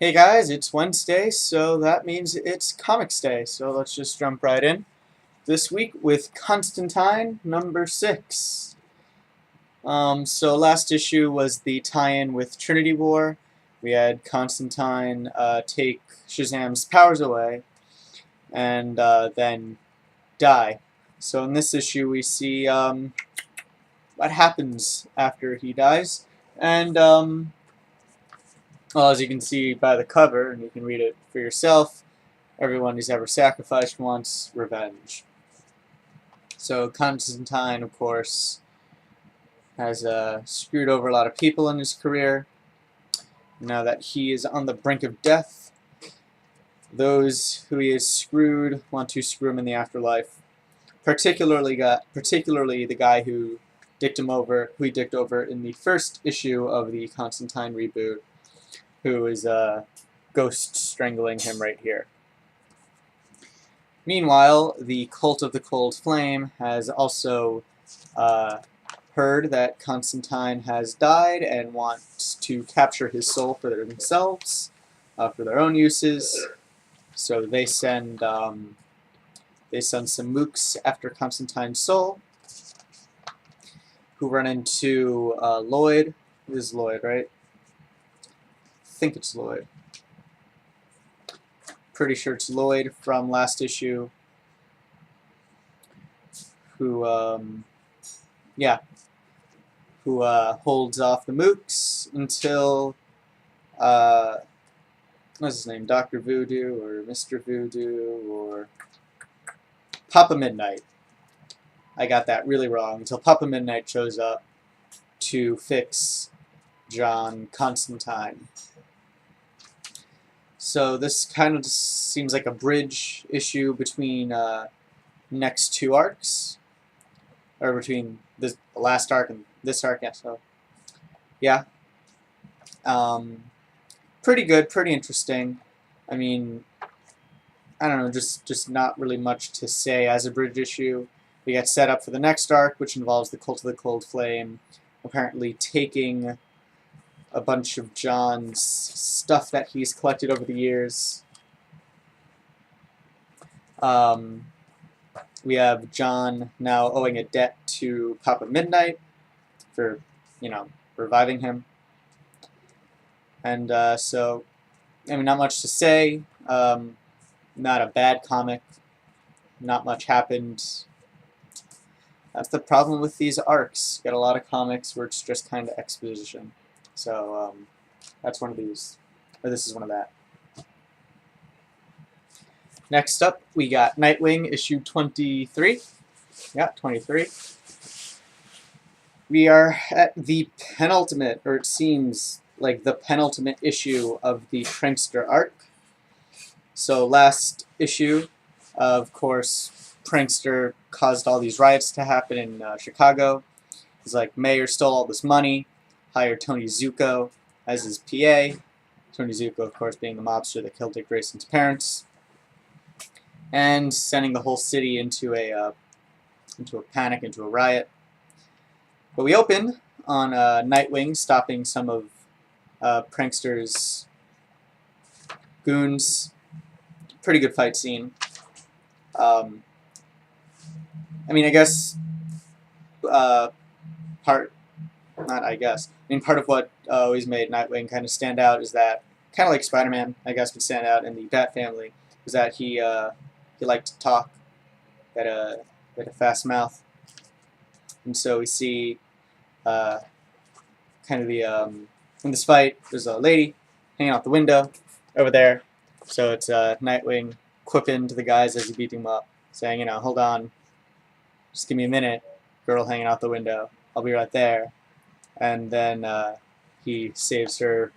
Hey guys, it's Wednesday, so that means it's Comics Day. So let's just jump right in. This week with Constantine number 6. So last issue was the tie-in with Trinity War. We had Constantine take Shazam's powers away and then die. So in this issue we see what happens after he dies. And well, as you can see by the cover, and you can read it for yourself, everyone who's ever sacrificed wants revenge. So Constantine, of course, has screwed over a lot of people in his career. Now that he is on the brink of death, those who he has screwed want to screw him in the afterlife. Particularly the guy who he dicked over in the first issue of the Constantine reboot, who is ghost strangling him right here. Meanwhile, the Cult of the Cold Flame has also heard that Constantine has died and wants to capture his soul for themselves, for their own uses. So they send some mooks after Constantine's soul, who run into Lloyd. This is Lloyd, right? I think it's Lloyd. Pretty sure it's Lloyd from last issue, who holds off the mooks until what's his name, Dr. Voodoo or Mr. Voodoo or Papa Midnight. I got that really wrong. Until Papa Midnight shows up to fix John Constantine. So this kind of just seems like a bridge issue between next two arcs, or between the last arc and this arc. Yeah, so yeah, pretty good, pretty interesting. I mean, I don't know, just not really much to say as a bridge issue. We get set up for the next arc, which involves the Cult of the Cold Flame apparently taking a bunch of John's stuff that he's collected over the years. We have John now owing a debt to Papa Midnight for, reviving him. And so, I mean, not much to say. Not a bad comic. Not much happened. That's the problem with these arcs. You get a lot of comics where it's just kind of exposition. So that's one of these, or this is one of that. Next up, we got Nightwing, issue 23. Yeah, 23. We are at the penultimate, or it seems like the penultimate issue of the Prankster arc. So last issue, of course, Prankster caused all these riots to happen in Chicago. He's like, Mayor stole all this money, hired Tony Zuko as his PA. Tony Zuko, of course, being the mobster that killed Dick Grayson's parents, and sending the whole city into a panic, into a riot. But we open on Nightwing stopping some of Prankster's goons. Pretty good fight scene. I mean, I guess part of what always made Nightwing kind of stand out is that, kind of like Spider-Man, I guess, would stand out in the Bat family, is that he liked to talk, had a fast mouth, and so we see kind of in this fight, there's a lady hanging out the window over there, so it's Nightwing quipping to the guys as he beat him up, saying, hold on, just give me a minute, girl hanging out the window, I'll be right there. And then he saves her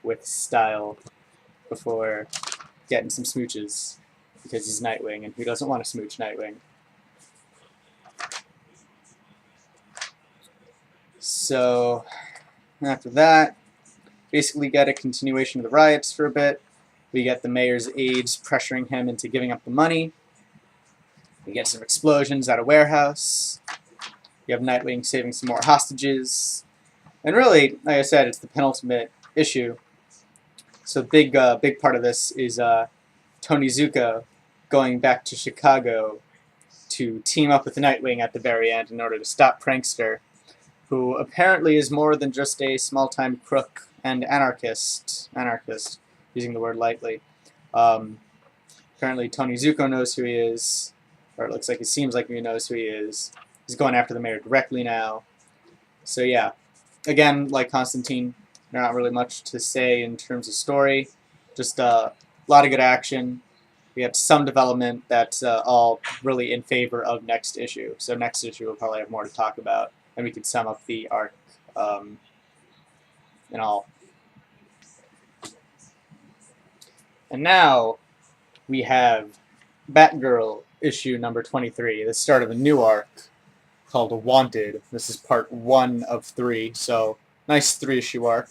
with style before getting some smooches, because he's Nightwing, and who doesn't want to smooch Nightwing? So after that, basically get a continuation of the riots for a bit. We get the mayor's aides pressuring him into giving up the money. We get some explosions at a warehouse. You have Nightwing saving some more hostages. And really, like I said, it's the penultimate issue. So big part of this is Tony Zuko going back to Chicago to team up with Nightwing at the very end in order to stop Prankster, who apparently is more than just a small-time crook and anarchist, using the word lightly. Apparently Tony Zuko knows who he is, or it seems like he knows who he is. He's going after the mayor directly now. So yeah, again, like Constantine, not really much to say in terms of story, just a lot of good action. We have some development that's all really in favor of next issue. So next issue we'll probably have more to talk about, and we can sum up the arc and all. And now we have Batgirl issue number 23, the start of a new arc called Wanted. This is part 1 of 3, so nice 3-issue arc.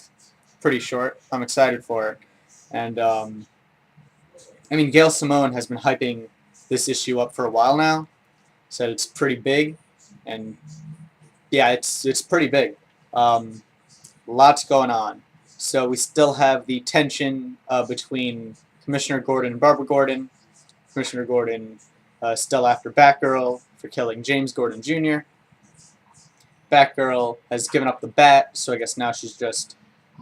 Pretty short. I'm excited for it. And I mean, Gail Simone has been hyping this issue up for a while now. Said it's pretty big, and yeah, it's pretty big. Lots going on. So we still have the tension between Commissioner Gordon and Barbara Gordon. Commissioner Gordon still after Batgirl for killing James Gordon Jr. Batgirl has given up the bat, so I guess now she's just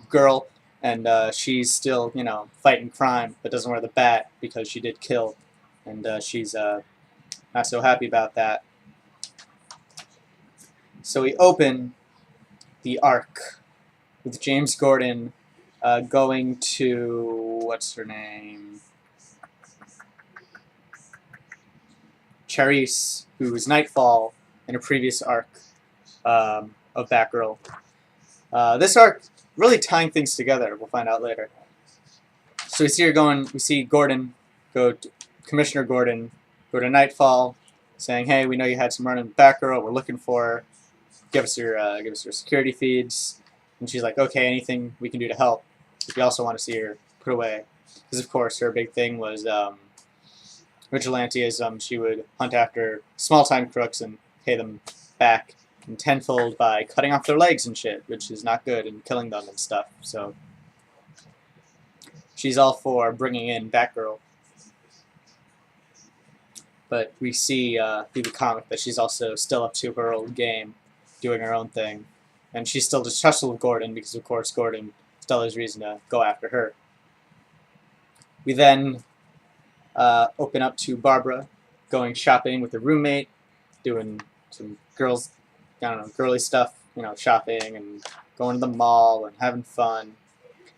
girl. And she's still, fighting crime, but doesn't wear the bat because she did kill. And she's not so happy about that. So we open the arc with James Gordon going to, what's her name? Charisse, who was Nightfall in a previous arc of Batgirl. This arc really tying things together. We'll find out later. So we see Gordon go to Commissioner Gordon go to Nightfall, saying, "Hey, we know you had some run in Batgirl. We're looking for her. Give us your security feeds." And she's like, "Okay, anything we can do to help. Because we also want to see her put away." Because of course her big thing was vigilanteism. She would hunt after small-time crooks and pay them back and tenfold by cutting off their legs and shit, which is not good, and killing them and stuff. So she's all for bringing in Batgirl. But we see through the comic that she's also still up to her old game, doing her own thing. And she's still distrustful of Gordon because, of course, Gordon still has reason to go after her. We then open up to Barbara going shopping with her roommate, doing some girly stuff, shopping and going to the mall and having fun.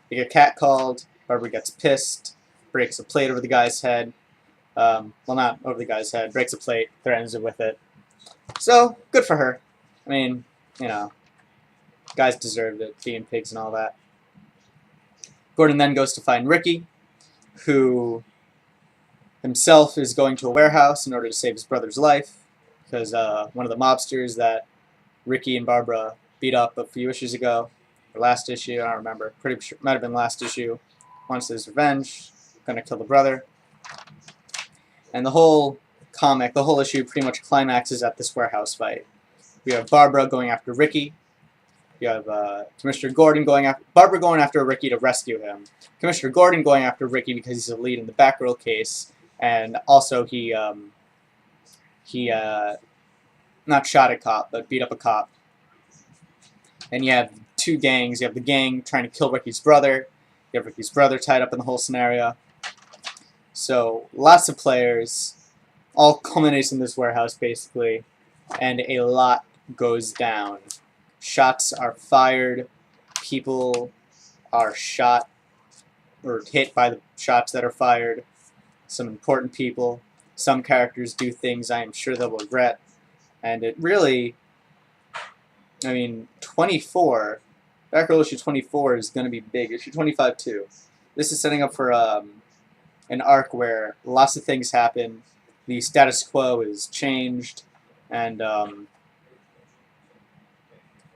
They get catcalled. Barbara gets pissed, breaks a plate over the guy's head. Well, not over the guy's head, breaks a plate, threatens it with it. So, good for her. I mean, guys deserved it, being pigs and all that. Gordon then goes to find Ricky, who himself is going to a warehouse in order to save his brother's life, because one of the mobsters that Ricky and Barbara beat up a few issues ago, or last issue, I don't remember, pretty sure, might have been last issue, wants his revenge, gonna kill the brother. And the whole comic, the whole issue pretty much climaxes at this warehouse fight. We have Barbara going after Ricky. You have Commissioner Gordon Barbara going after Ricky to rescue him. Commissioner Gordon going after Ricky because he's the lead in the Batgirl case, and also he not shot a cop, but beat up a cop. And you have two gangs. You have the gang trying to kill Ricky's brother. You have Ricky's brother tied up in the whole scenario. So lots of players, all culminates in this warehouse basically, and a lot goes down. Shots are fired, people are shot or hit by the shots that are fired, some important people, some characters do things I am sure they'll regret, and it really, 24, Batgirl issue 24 is going to be big, issue 25 too. This is setting up for an arc where lots of things happen, the status quo is changed, and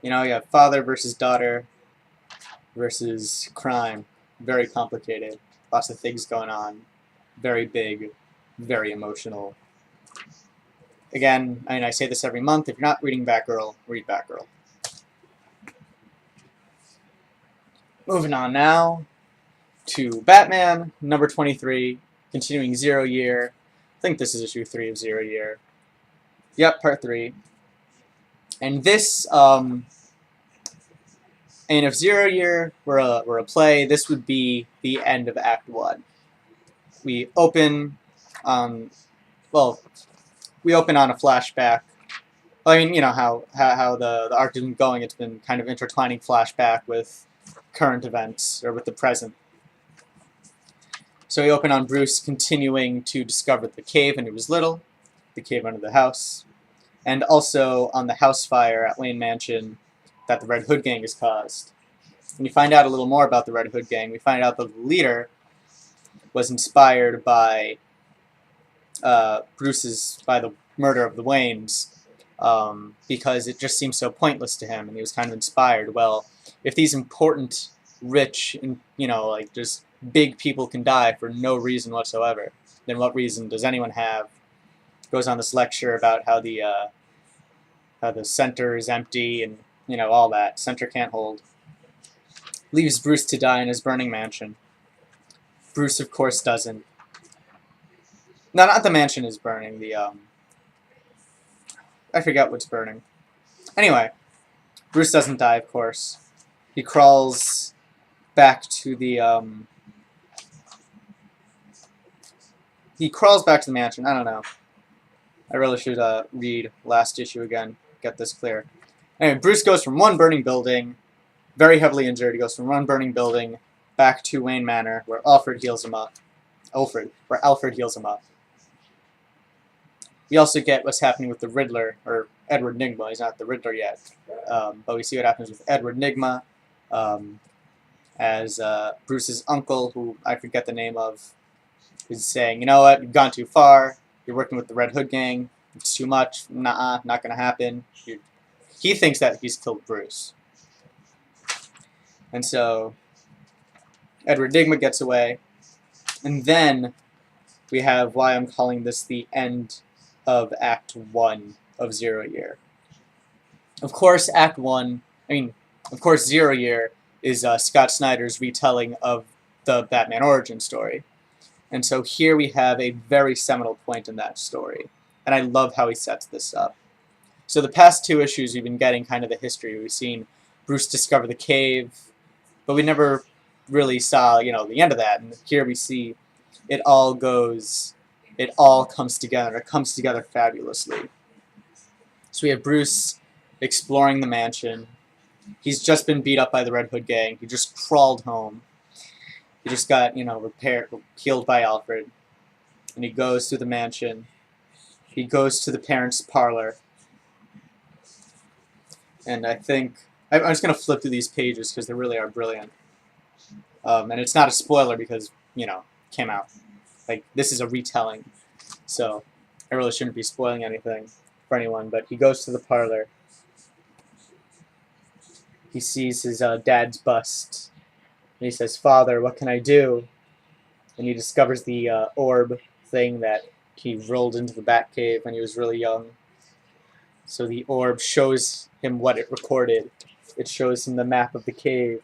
you have father versus daughter versus crime. Very complicated. Lots of things going on. Very big. Very emotional. Again, I say this every month. If you're not reading Batgirl, read Batgirl. Moving on now. to Batman, number 23, continuing Zero Year. I think this is issue 3 of Zero Year. Yep, part 3. And this, and if Zero Year were a play, this would be the end of Act 1. We open, we open on a flashback. I mean, you know how the arc has been going. It's been kind of intertwining flashback with current events, or with the present. So we open on Bruce continuing to discover the cave when he was little, the cave under the house, and also on the house fire at Wayne Mansion that the Red Hood Gang has caused. When you find out a little more about the Red Hood Gang, we find out that the leader was inspired by by the murder of the Waynes, because it just seemed so pointless to him, and he was kind of inspired. Well, if these important, rich, and like just big people can die for no reason whatsoever, then what reason does anyone have? Goes on this lecture about how the center is empty and all that. Center can't hold. Leaves Bruce to die in his burning mansion. Bruce, of course, doesn't. No, not the mansion is burning. I forget what's burning. Anyway, Bruce doesn't die, of course. He crawls back to the mansion. I don't know. I really should read last issue again, get this clear. Anyway, Bruce goes from one burning building, very heavily injured. He goes from one burning building back to Wayne Manor, where Alfred heals him up. Alfred heals him up. We also get what's happening with the Riddler, or Edward Nygma. He's not the Riddler yet, but we see what happens with Edward Nygma, as Bruce's uncle, who I forget the name of, is saying, you know what, you've gone too far. You're working with the Red Hood Gang. It's too much. Nah, not gonna happen. He thinks that he's killed Bruce, and so Edward Nygma gets away, and then we have why I'm calling this the end of Act 1 of Zero Year. Of course, Zero Year is Scott Snyder's retelling of the Batman origin story. And so here we have a very seminal point in that story. And I love how he sets this up. So the past 2 issues we've been getting kind of the history. We've seen Bruce discover the cave, but we never really saw, the end of that. And here we see it all comes together. It comes together fabulously. So we have Bruce exploring the mansion. He's just been beat up by the Red Hood Gang. He just crawled home. He just got, healed by Alfred. And he goes to the mansion. He goes to the parents' parlor. And I think... I'm just going to flip through these pages because they really are brilliant. And it's not a spoiler because, came out. Like, this is a retelling. So, I really shouldn't be spoiling anything for anyone. But he goes to the parlor. He sees his dad's bust. And he says, "Father, what can I do?" And he discovers the orb thing that he rolled into the Batcave when he was really young. So the orb shows him what it recorded. It shows him the map of the cave.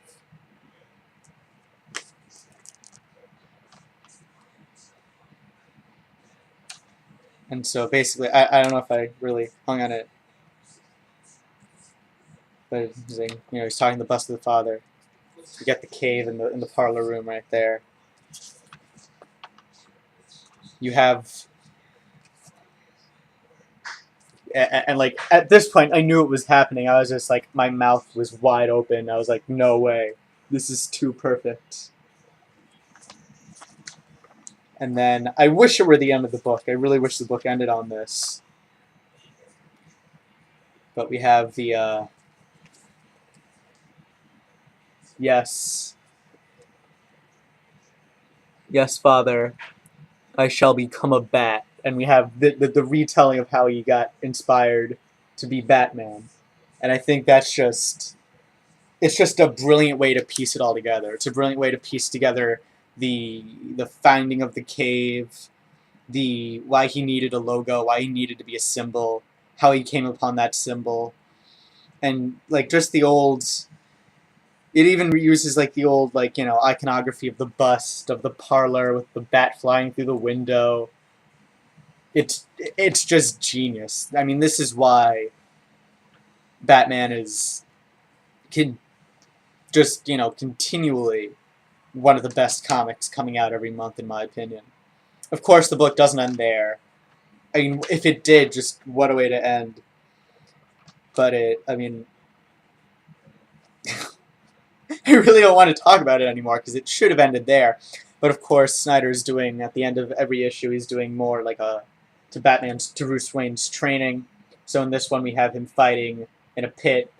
And so basically, I don't know if I really hung on it. But he's talking the bust of the father. You get the cave in the parlor room right there. You have, and like at this point, I knew it was happening. I was just like, my mouth was wide open. I was like, no way, this is too perfect. And then I wish it were the end of the book. I really wish the book ended on this. But we have the yes, Father, I shall become a bat. And we have the retelling of how he got inspired to be Batman. And I think it's just a brilliant way to piece it all together. It's a brilliant way to piece together the finding of the cave, why he needed a logo, why he needed to be a symbol, how he came upon that symbol, and like just the old It even uses like the old like iconography of the bust of the parlor with the bat flying through the window. It's just genius. I mean, this is why Batman is can just continually one of the best comics coming out every month, in my opinion. Of course, the book doesn't end there. I mean, if it did, just what a way to end. But I mean, I really don't want to talk about it anymore because it should have ended there. But of course, Snyder's doing, at the end of every issue, he's doing more like to Bruce Wayne's training. So in this one, we have him fighting in a pit,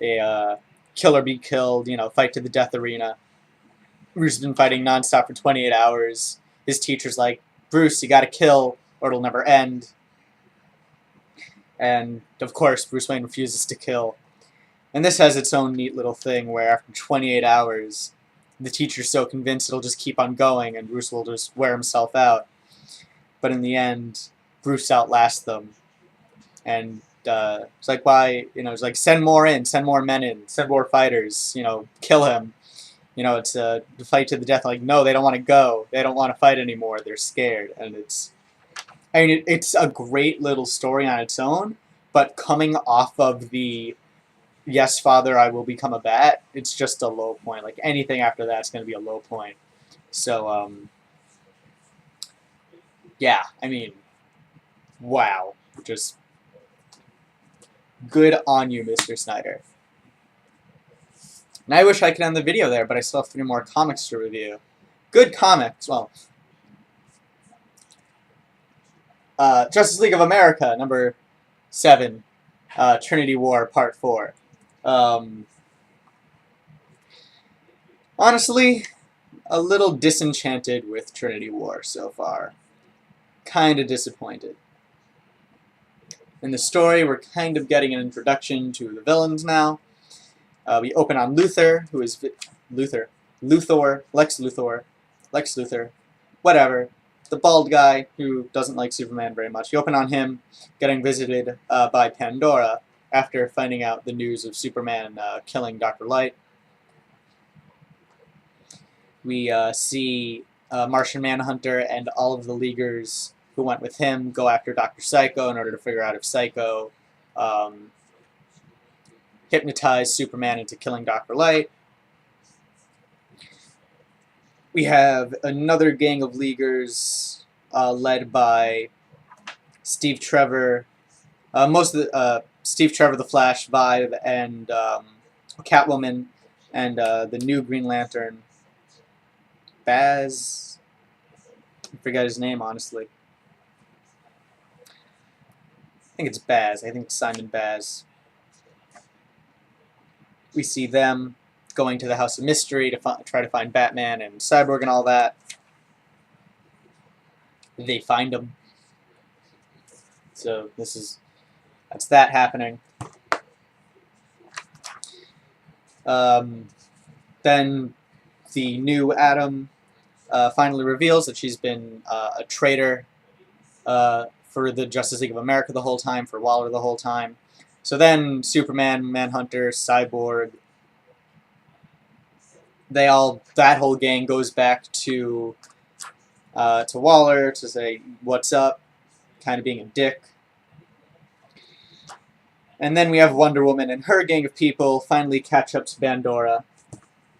a kill or be killed, fight to the death arena. Bruce has been fighting nonstop for 28 hours. His teacher's like, Bruce, you gotta kill or it'll never end. And of course, Bruce Wayne refuses to kill. And this has its own neat little thing where after 28 hours, the teacher's so convinced it'll just keep on going and Bruce will just wear himself out. But in the end, Bruce outlasts them. And it's like, why, it's like, send more in, send more men in, send more fighters, kill him. It's a fight to the death. Like, no, they don't want to go. They don't want to fight anymore. They're scared. And it's a great little story on its own, but coming off of the yes, father, I will become a bat, it's just a low point. Like, anything after that's going to be a low point. So, yeah, I mean, wow. Just good on you, Mr. Snyder. And I wish I could end the video there, but I still have 3 more comics to review. Good comics. Well, Justice League of America, number 7, Trinity War, Part 4. Honestly, a little disenchanted with Trinity War so far. Kind of disappointed. In the story, we're kind of getting an introduction to the villains now. We open on Luthor, who is Lex Luthor, whatever. The bald guy who doesn't like Superman very much. You open on him getting visited by Pandora after finding out the news of Superman killing Dr. Light. We see Martian Manhunter and all of the Leaguers who went with him go after Dr. Psycho in order to figure out if Psycho hypnotized Superman into killing Dr. Light. We have another gang of Leaguers led by Steve Trevor, Steve Trevor, the Flash, Vibe, and Catwoman, and the new Green Lantern, Baz. I forget his name, honestly. I think it's Baz. I think it's Simon Baz. We see them going to the House of Mystery to try to find Batman and Cyborg and all that. They find him. So that's that happening. Then the new Atom finally reveals that she's been a traitor for the Justice League of America the whole time, for Waller the whole time. So then Superman, Manhunter, Cyborg, that whole gang goes back to Waller to say, what's up, kind of being a dick. And then we have Wonder Woman and her gang of people finally catch up to Pandora.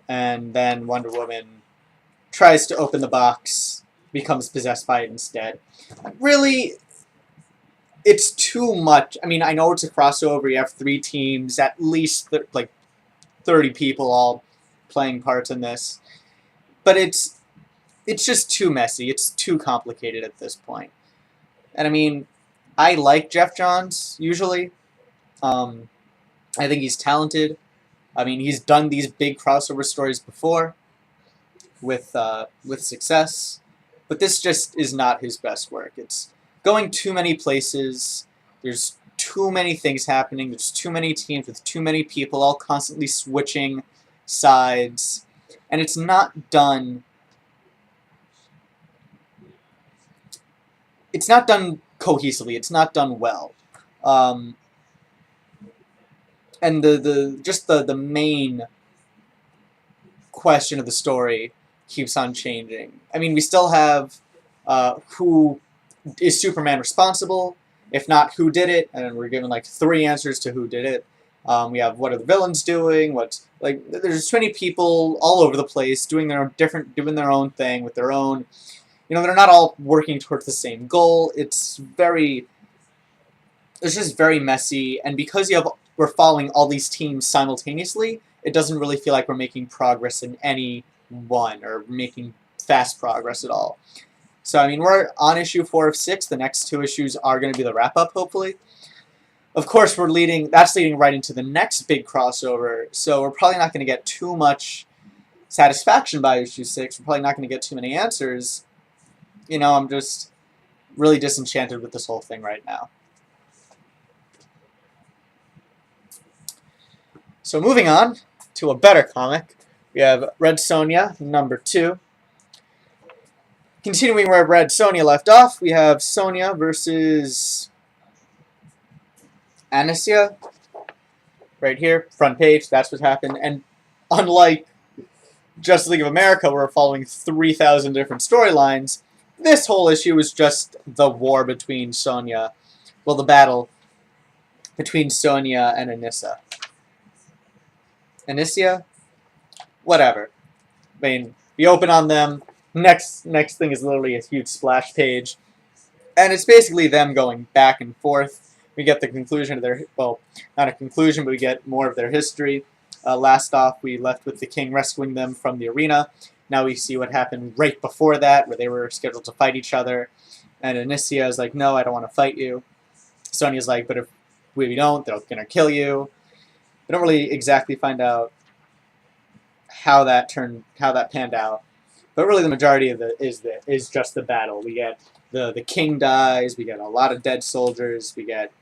And then Wonder Woman tries to open the box, becomes possessed by it instead. Really, it's too much. I mean, I know it's a crossover. You have 3 teams, at least like 30 people all playing parts in this. But it's just too messy. It's too complicated at this point. And I mean, I like Jeff Johns, usually. I think he's talented. I mean, he's done these big crossover stories before with success. But this just is not his best work. It's going too many places. There's too many things happening. There's too many teams with too many people all constantly switching sides. And it's not done... It's not done cohesively. It's not done well. And the main question of the story keeps on changing. I mean, we still have who is Superman responsible? If not, who did it? And we're given like 3 answers to who did it. We have what are the villains doing? What's like there's so many people all over the place doing their own thing with their own. They're not all working towards the same goal. It's just very messy, and because we're following all these teams simultaneously, it doesn't really feel like we're making progress in any one or making fast progress at all. So, I mean, we're on issue 4 of 6. The next 2 issues are going to be the wrap-up, hopefully. Of course, that's leading right into the next big crossover, so we're probably not going to get too much satisfaction by issue 6. We're probably not going to get too many answers. I'm just really disenchanted with this whole thing right now. So moving on to a better comic, we have Red Sonja, number 2. Continuing where Red Sonja left off, we have Sonja versus Anicia. Right here, front page, that's what happened. And unlike Justice League of America, where we're following 3,000 different storylines, this whole issue is just the war between Sonja, well, the battle between Sonja and Anicia? Whatever. I mean, we open on them. Next thing is literally a huge splash page. And it's basically them going back and forth. We get the conclusion of their, well, not a conclusion, but we get more of their history. Last off, we left with the king rescuing them from the arena. Now we see what happened right before that, where they were scheduled to fight each other. And Anicia is like, no, I don't want to fight you. Sonja's like, but if we don't, they're going to kill you. We don't really exactly find out how that panned out, but really the majority of it is just the battle. We get the king dies, we get a lot of dead soldiers, we get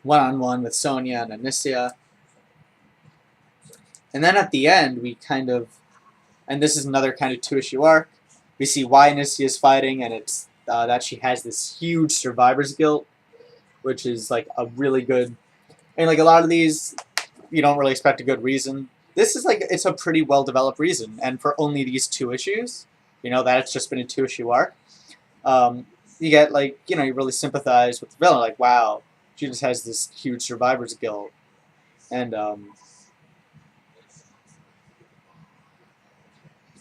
one-on-one with Sonja and Anicia, and then at the end we kind of, and this is another kind of 2-issue arc, we see why Anicia is fighting, and it's that she has this huge survivor's guilt, which is like a really good, and like a lot of these, you don't really expect a good reason. This is like, it's a pretty well-developed reason, and for only these 2 issues, that it's just been a 2-issue arc, you get like, you really sympathize with the villain, like, wow, she just has this huge survivor's guilt, and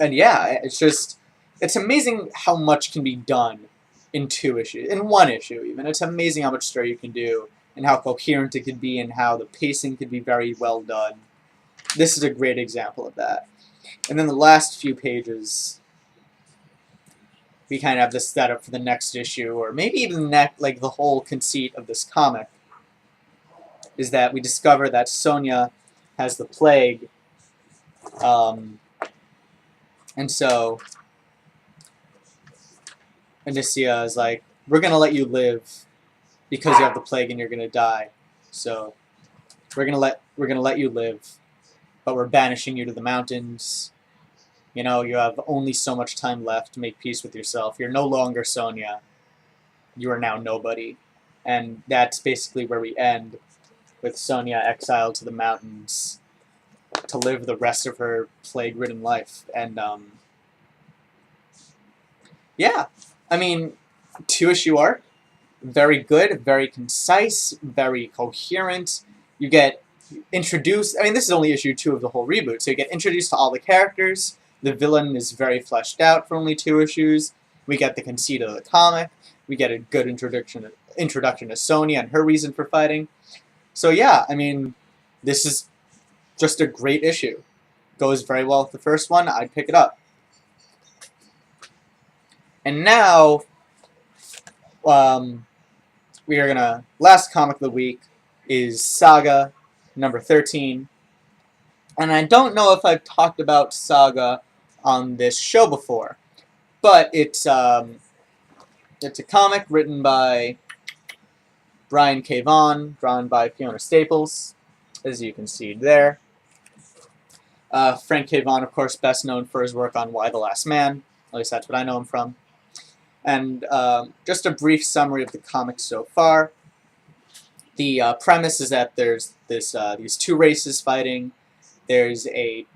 yeah, it's amazing how much can be done in 2 issues, in 1 issue even. It's amazing how much story you can do, and how coherent it could be, and how the pacing could be very well done. This is a great example of that. And then the last few pages, we kind of have this setup for the next issue, or maybe even like the whole conceit of this comic, is that we discover that Sonja has the plague, and so Anicia is like, we're going to let you live because you have the plague and you're going to die. So we're going to let you live, but we're banishing you to the mountains. You have only so much time left to make peace with yourself. You're no longer Sonja. You are now nobody. And that's basically where we end, with Sonja exiled to the mountains to live the rest of her plague-ridden life. And, yeah. I mean, 2-issue arc. Very good, very concise, very coherent. You get introduced, I mean, this is only issue 2 of the whole reboot, so you get introduced to all the characters. The villain is very fleshed out for only 2 issues. We get the conceit of the comic. We get a good introduction to Sonja and her reason for fighting. So yeah, I mean, this is just a great issue. Goes very well with the first one. I'd pick it up. And now, we are gonna, last comic of the week is Saga, number 13. And I don't know if I've talked about Saga on this show before, but it's a comic written by Brian K. Vaughan, drawn by Fiona Staples, as you can see there. Frank K. Vaughan, of course, best known for his work on Y the Last Man. At least that's what I know him from. And just a brief summary of the comic so far. The premise is that there's these 2 races fighting. There's a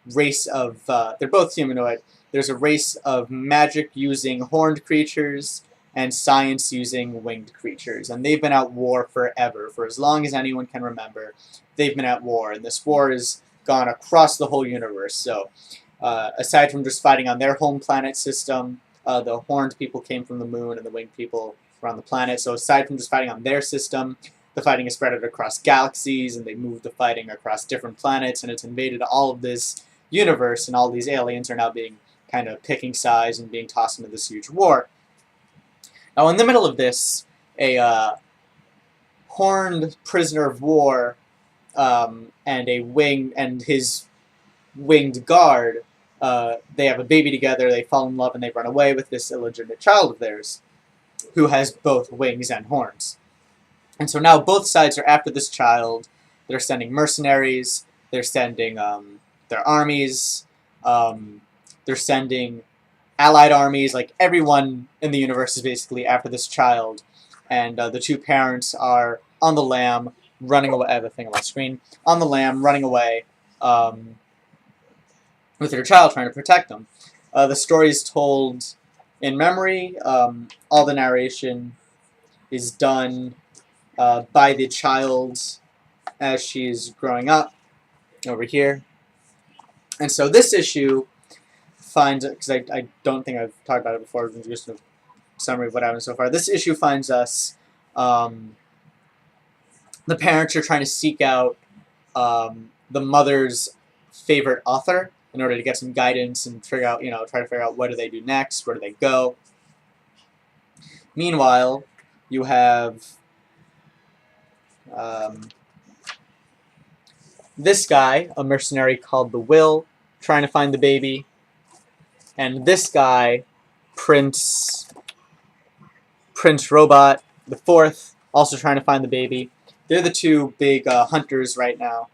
race of, they're both humanoid. There's a race of magic using horned creatures and science using winged creatures. And they've been at war forever. For as long as anyone can remember, they've been at war. And this war has gone across the whole universe. So aside from just fighting on their home planet system, the horned people came from the moon and the winged people were on the planet. So aside from just fighting on their system, the fighting is spread out across galaxies, and they moved the fighting across different planets, and it's invaded all of this universe, and all these aliens are now being kind of picking sides and being tossed into this huge war. Now, in the middle of this, a horned prisoner of war and his winged guard, they have a baby together, they fall in love, and they run away with this illegitimate child of theirs, who has both wings and horns. And so now both sides are after this child. They're sending mercenaries, they're sending their armies, they're sending allied armies, like everyone in the universe is basically after this child. And the two parents are on the lam, running away. I have a thing on my screen. On the lam, running away with their child, trying to protect them. The story is told in memory. All the narration is done by the child as she's growing up over here. And so this issue finds, because I don't think I've talked about it before, just a summary of what happened so far. This issue finds us, the parents are trying to seek out the mother's favorite author in order to get some guidance and figure out, try to figure out what do they do next, where do they go. Meanwhile, you have this guy, a mercenary called the Will, trying to find the baby, and this guy, Prince Robot the Fourth, also trying to find the baby. They're the two big hunters right now.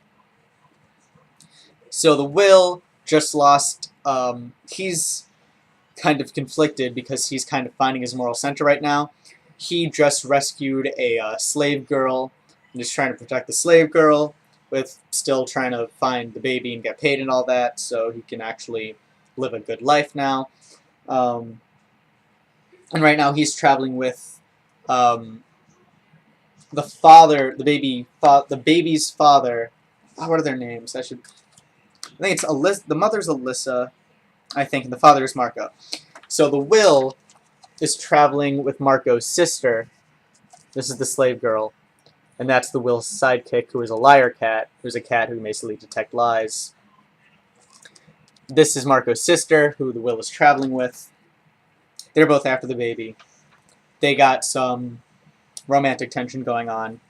So the Will just lost. He's kind of conflicted because he's kind of finding his moral center right now. He just rescued a slave girl and is trying to protect the slave girl, with still trying to find the baby and get paid and all that, so he can actually live a good life now. And right now he's traveling with the father, the baby's father. Oh, what are their names? I think it's Alyssa. The mother's Alyssa, I think, and the father is Marco. So the Will is traveling with Marco's sister. This is the slave girl. And that's the Will's sidekick, who is a liar cat, who's a cat who can basically detect lies. This is Marco's sister, who the Will is traveling with. They're both after the baby. They got some romantic tension going on.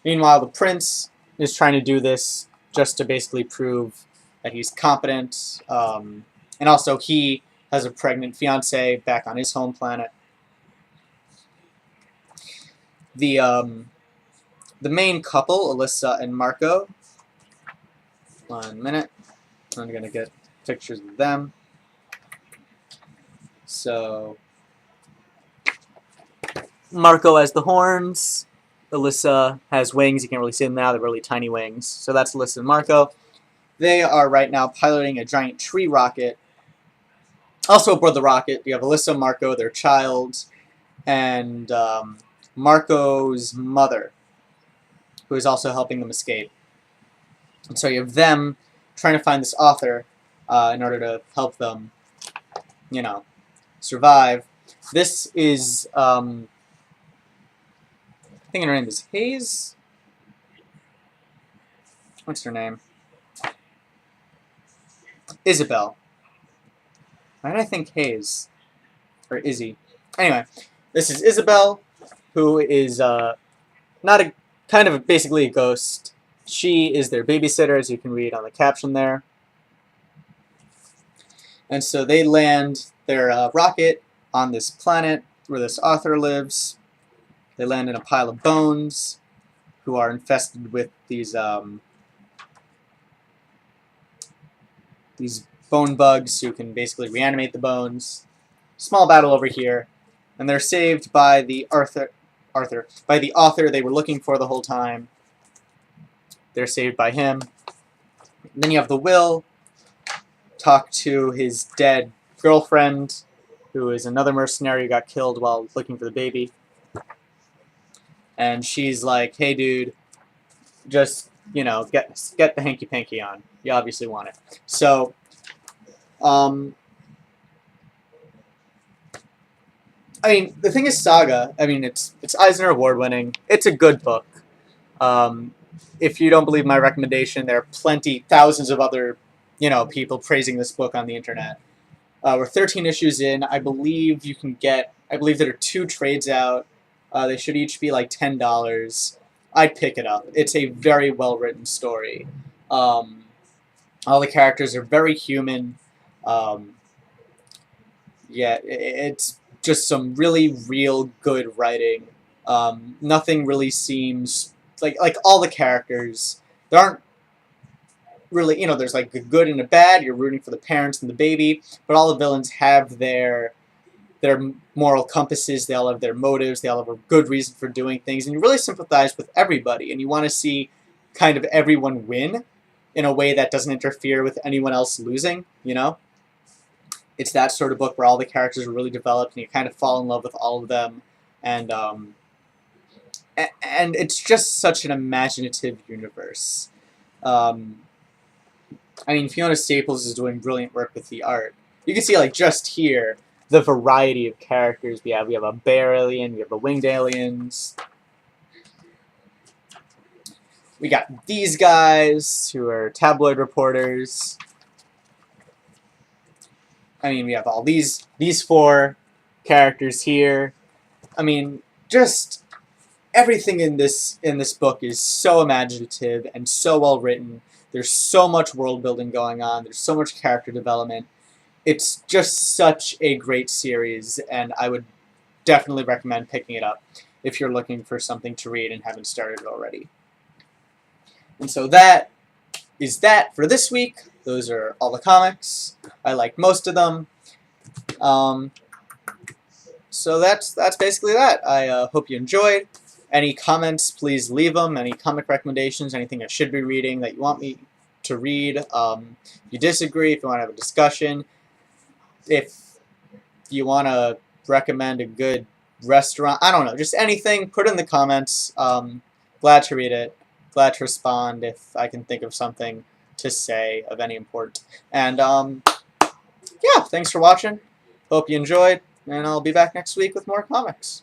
Meanwhile, the prince is trying to do this just to basically prove that he's competent. And also, he has a pregnant fiancée back on his home planet. The main couple, Alyssa and Marco. 1 minute. I'm going to get pictures of them. So, Marco has the horns. Alyssa has wings. You can't really see them now. They're really tiny wings. So that's Alyssa and Marco. They are right now piloting a giant tree rocket. Also aboard the rocket, you have Alyssa, Marco, their child, and Marco's mother, who is also helping them escape. And so you have them trying to find this author in order to help them, survive. This is, I think her name is Hayes? What's her name? Isabel. Why did I think Hayes? Or Izzy. Anyway, this is Isabel, who is basically a ghost. She is their babysitter, as you can read on the caption there. And so they land their rocket on this planet where this author lives. They land in a pile of bones, who are infested with these bone bugs who can basically reanimate the bones. Small battle over here, and they're saved by the by the author they were looking for the whole time. They're saved by him. Then you have the Will, talk to his dead girlfriend, who is another mercenary who got killed while looking for the baby. And she's like, "Hey, dude, just get the hanky panky on. You obviously want it." So, I mean, the thing is, Saga. I mean, it's Eisner Award winning. It's a good book. Um, if you don't believe my recommendation, there are thousands of other, people praising this book on the internet. We're 13 issues in. I believe you can get. I believe there are 2 trades out. They should each be like $10. I'd pick it up. It's a very well written story. All the characters are very human. Um, yeah, it's just some really real good writing. Nothing really seems like all the characters. There aren't really, there's like a good and a bad. You're rooting for the parents and the baby, but all the villains have their moral compasses. They all have their motives. They all have a good reason for doing things, and you really sympathize with everybody, and you want to see kind of everyone win in a way that doesn't interfere with anyone else losing. It's that sort of book where all the characters are really developed, and you kind of fall in love with all of them, and it's just such an imaginative universe. I mean, Fiona Staples is doing brilliant work with the art. You can see, like, just here, the variety of characters we have. We have a bear alien, we have the winged aliens. We got these guys, who are tabloid reporters. I mean, we have all these 4 characters here. I mean, just everything in this book is so imaginative and so well written. There's so much world building going on. There's so much character development. It's just such a great series, and I would definitely recommend picking it up if you're looking for something to read and haven't started it already. And so that is that for this week. Those are all the comics. I liked most of them. So that's basically that. I hope you enjoyed. Any comments, please leave them. Any comic recommendations, anything I should be reading that you want me to read. If you disagree, if you want to have a discussion, if you want to recommend a good restaurant, I don't know, just anything, put it in the comments. Glad to read it. Glad to respond if I can think of something to say of any import. And yeah, thanks for watching. Hope you enjoyed, and I'll be back next week with more comics.